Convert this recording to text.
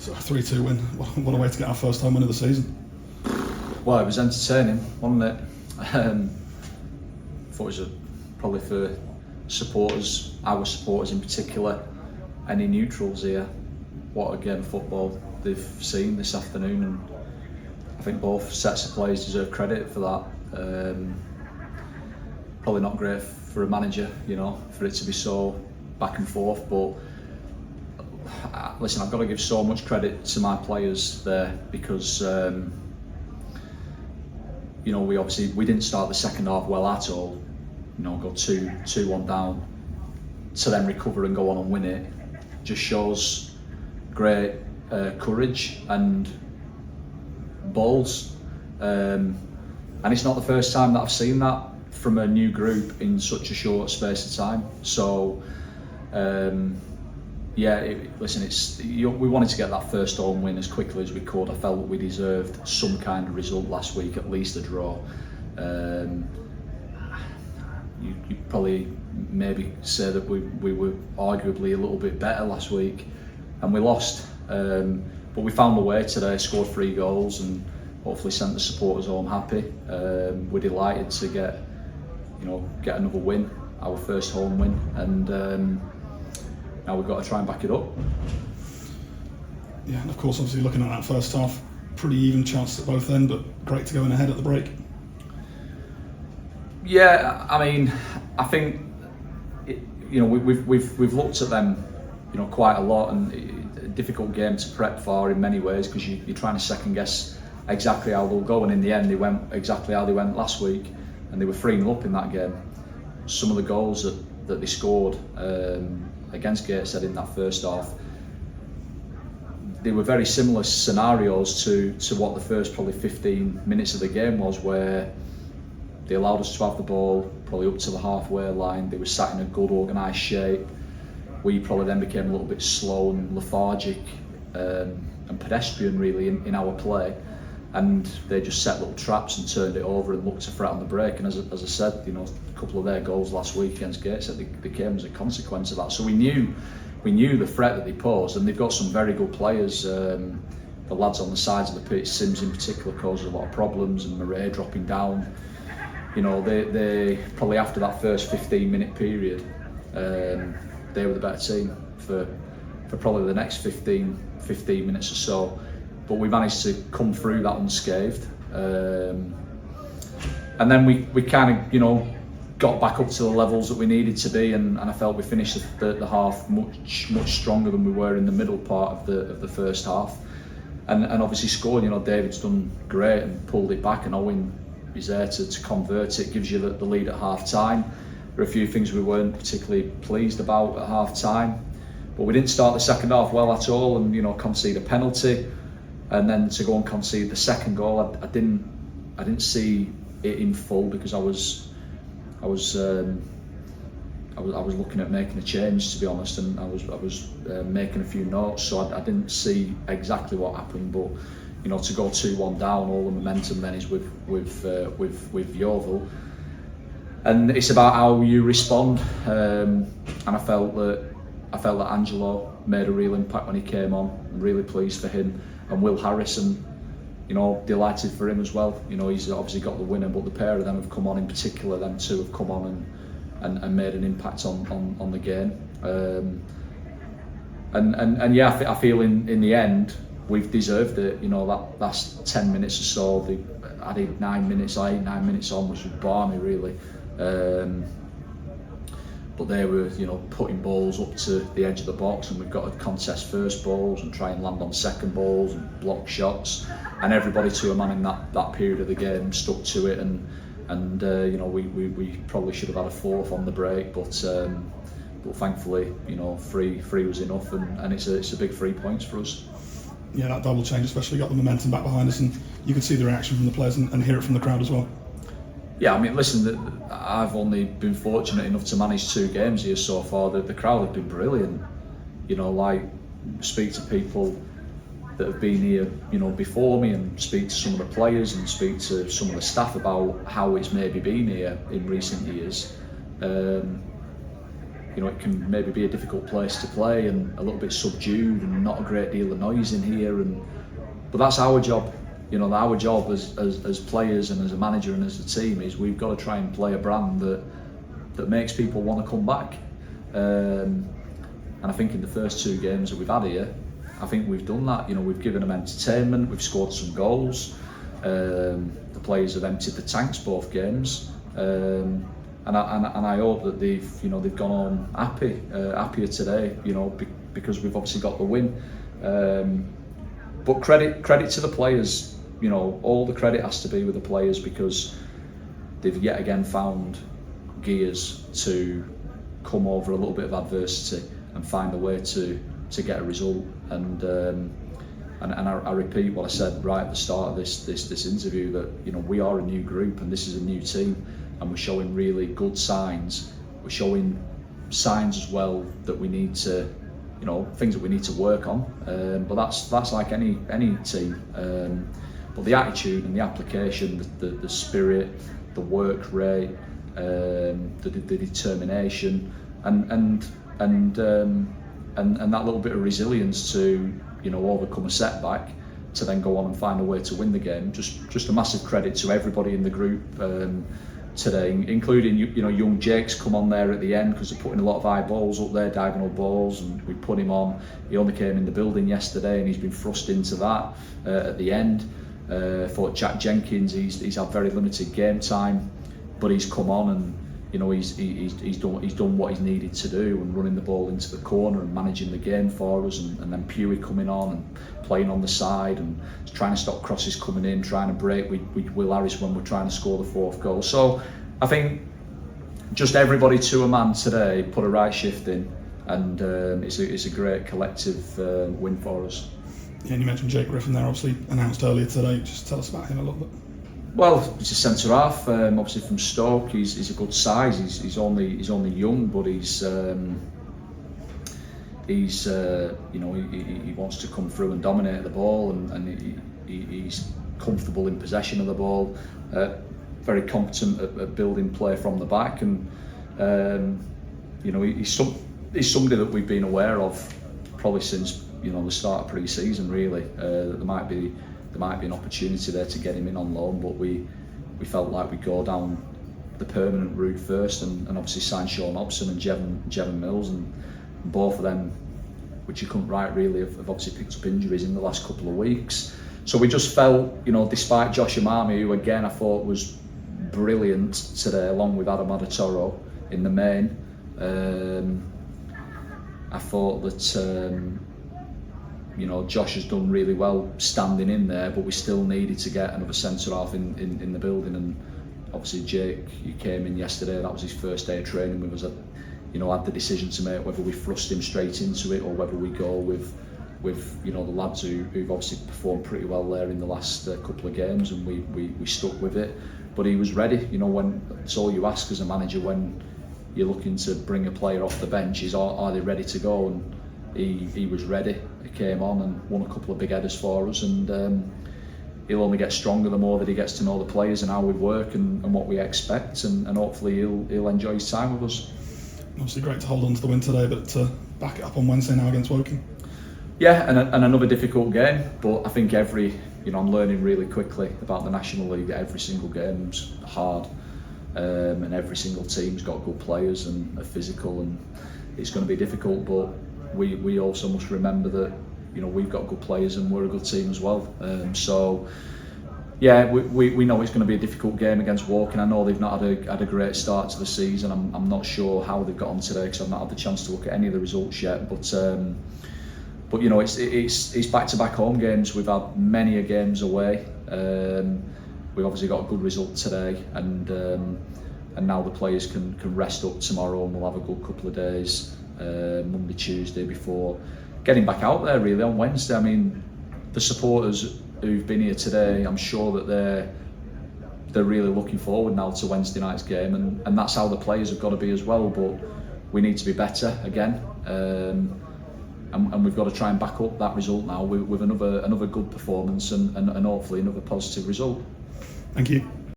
So a 3-2 win. What a way to get our first home win of the season. Well, it was entertaining, wasn't it? Thought it was probably for supporters, our supporters in particular, any neutrals here. What a game of football they've seen this afternoon, and I think both sets of players deserve credit for that. Probably not great for a manager, for it to be so back and forth, but listen, I've got to give so much credit to my players there because we didn't start the second half well at all. Go 2-1 down to then recover and go on and win it just shows great courage and balls. And it's not the first time that I've seen that from a new group in such a short space of time. So we wanted to get that first home win as quickly as we could. I felt that we deserved some kind of result last week, at least a draw. You probably maybe say that we were arguably a little bit better last week and we lost. But we found a way today, scored 3 goals and hopefully sent the supporters home happy. We're delighted to get another win, our first home win, and now we've got to try and back it up. Yeah, and of course, obviously looking at that first half, pretty even chance at both end, but great to go in ahead at the break. Yeah, I mean, I think we've looked at them, quite a lot, and a difficult game to prep for in many ways because you're trying to second guess exactly how they'll go, and in the end they went exactly how they went last week, and they were 3-0 up in that game. Some of the goals that they scored against Gateshead in that first half, they were very similar scenarios to what the first probably 15 minutes of the game was, where they allowed us to have the ball probably up to the halfway line. They were sat in a good organised shape. We probably then became a little bit slow and lethargic and pedestrian really in our play, and they just set little traps and turned it over and looked to threat on the break. And as I said, a couple of their goals last week against Gateshead, they came as a consequence of that. So we knew the threat that they posed, and they've got some very good players. The lads on the sides of the pitch, Sims in particular, caused a lot of problems, and Murray dropping down. They probably after that first 15-minute period, they were the better team for probably the next 15 minutes or so. But we managed to come through that unscathed, and then we kind of got back up to the levels that we needed to be, and I felt we finished the half much stronger than we were in the middle part of the first half, and obviously scored. David's done great and pulled it back, and Owen is there to convert it. Gives you the lead at half time. There are a few things we weren't particularly pleased about at half time, but we didn't start the second half well at all, and concede a penalty. And then to go and concede the second goal, I didn't see it in full because I was looking at making a change, to be honest, and I was making a few notes, so I didn't see exactly what happened. But to go 2-1 down, all the momentum then is with Yeovil, and it's about how you respond. And I felt that Angelo made a real impact when he came on. I'm really pleased for him. And Will Harrison, delighted for him as well. He's obviously got the winner, but the pair of them have come on in particular. Them two have come on and made an impact on the game. And yeah, I feel in the end we've deserved it. That last 10 minutes or so, they added 9 minutes on, which was balmy really. But they were, putting balls up to the edge of the box, and we've got to contest first balls and try and land on second balls and block shots. And everybody to a man in that period of the game stuck to it, and we probably should have had a fourth on the break, but thankfully, three was enough, and it's a big 3 points for us. Yeah, that double change especially got the momentum back behind us, and you could see the reaction from the players and hear it from the crowd as well. Yeah, I mean, listen, I've only been fortunate enough to manage 2 games here so far. The crowd have been brilliant. Speak to people that have been here, before me, and speak to some of the players and speak to some of the staff about how it's maybe been here in recent years. it can maybe be a difficult place to play and a little bit subdued and not a great deal of noise in here. But that's our job. Our job as players and as a manager and as a team is we've got to try and play a brand that makes people want to come back. And I think in the first 2 games that we've had here, I think we've done that. We've given them entertainment, we've scored some goals. The players have emptied the tanks both games. And I hope that they've gone home happier today, because we've obviously got the win. But credit to the players, all the credit has to be with the players, because they've yet again found gears to come over a little bit of adversity and find a way to get a result. And I repeat what I said right at the start of this interview, that we are a new group and this is a new team, and we're showing really good signs. We're showing signs as well that we need to, things that we need to work on. But that's like any team. But the attitude and the application, the spirit, the work rate, the determination, and that little bit of resilience to overcome a setback, to then go on and find a way to win the game. Just a massive credit to everybody in the group today, including young Jake's come on there at the end, because they're putting a lot of high balls up there, diagonal balls, and we put him on. He only came in the building yesterday and he's been thrust into that at the end. For Jack Jenkins, he's had very limited game time, but he's come on and he's done what he's needed to do, and running the ball into the corner and managing the game for us, and then Pewey coming on and playing on the side and trying to stop crosses coming in, trying to break with Will Harris when we're trying to score the 4th goal. So I think just everybody to a man today put a right shift in, and it's a great collective win for us. Yeah, and you mentioned Jake Griffin there, obviously announced earlier today. Just tell us about him a little bit. Well, he's a centre half, obviously from Stoke. He's a good size. He's only young, but he wants to come through and dominate the ball, and he's comfortable in possession of the ball. Very competent at building play from the back, and he's somebody that we've been aware of probably since the start of pre-season. Really, there might be an opportunity there to get him in on loan, but we felt like we'd go down the permanent route first, and obviously sign Sean Hobson and Jevon Mills, and both of them, which you couldn't write really, have obviously picked up injuries in the last couple of weeks. So we just felt, despite Josh Amami, who again I thought was brilliant today, along with Adam Adatoro in the main, I thought that Josh has done really well standing in there, but we still needed to get another centre half in the building. And obviously Jake, he came in yesterday, that was his first day of training with us. Had the decision to make whether we thrust him straight into it or whether we go with the lads who've obviously performed pretty well there in the last couple of games, and we stuck with it. But he was ready. When it's all you ask as a manager when you're looking to bring a player off the bench is, are they ready to go? And he was ready. He came on and won a couple of big headers for us, and he'll only get stronger the more that he gets to know the players and how we work and what we expect, and hopefully he'll enjoy his time with us. Obviously great to hold on to the win today, but to back it up on Wednesday now against Woking. Yeah, and another difficult game, but I think I'm learning really quickly about the National League that every single game's hard, and every single team's got good players and are physical, and it's going to be difficult, but we also must remember that we've got good players and we're a good team as well. So yeah, we know it's going to be a difficult game against Woking. I know they've not had a great start to the season. I'm not sure how they've got on today because I've not had the chance to look at any of the results yet. But it's back-to-back home games. We've had many games away. We've obviously got a good result today, and now the players can rest up tomorrow, and we'll have a good couple of days, Monday, Tuesday, before getting back out there really on Wednesday. I mean, the supporters who've been here today, I'm sure that they're really looking forward now to Wednesday night's game, and that's how the players have got to be as well. But we need to be better again, and we've got to try and back up that result now with another good performance and hopefully another positive result. Thank you.